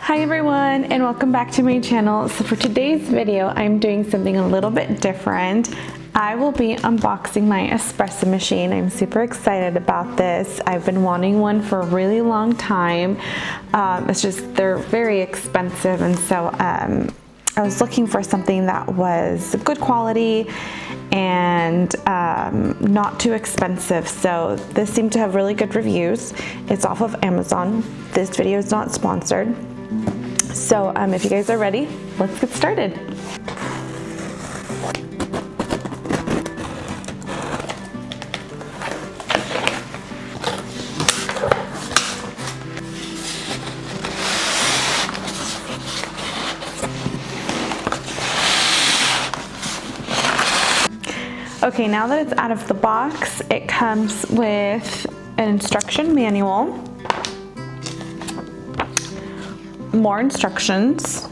Hi everyone, and welcome back to my channel. So for today's video, I'm doing something a little bit different. I will be unboxing my espresso machine. I'm super excited about this. I've been wanting one for a really long time. It's just, they're very expensive, and so I was looking for something that was good quality and not too expensive. So this seemed to have really good reviews. It's off of Amazon. This video is not sponsored. So if you guys are ready, let's get started. Okay, now that it's out of the box, it comes with an instruction manual, more instructions,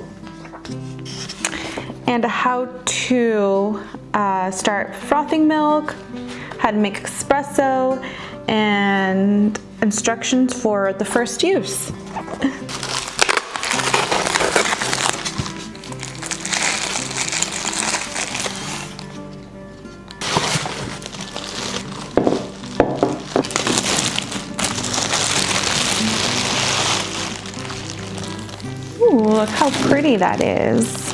and a how to start frothing milk, how to make espresso, and instructions for the first use. Ooh, look how pretty that is.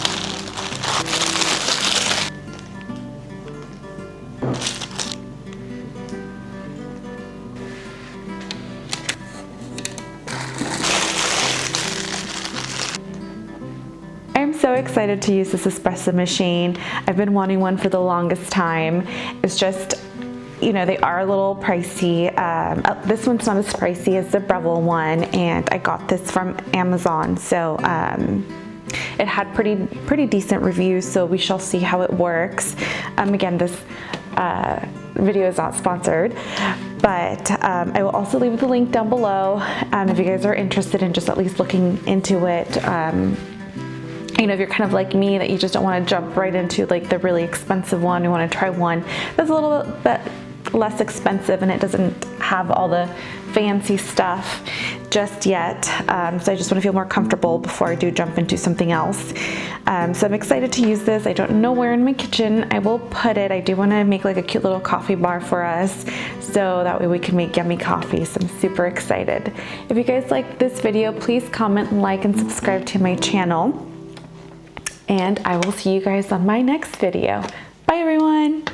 I'm so excited to use this espresso machine. I've been wanting one for the longest time. It's just, you know, they are a little pricey. This one's not as pricey as the Breville one, and I got this from Amazon, so it had pretty decent reviews, so we shall see how it works. Again, this video is not sponsored, but I will also leave the link down below if you guys are interested in just at least looking into it. You know, if you're kind of like me, that you just don't want to jump right into like the really expensive one, you want to try one that's a little bit less expensive and it doesn't have all the fancy stuff just yet. So I just want to feel more comfortable before I do jump into something else. So I'm excited to use this. I don't know where in my kitchen I will put it. I do want to make like a cute little coffee bar for us, so that way we can make yummy coffee. So I'm super excited. If you guys like this video, please comment, like, and subscribe to my channel. And I will see you guys on my next video. Bye everyone.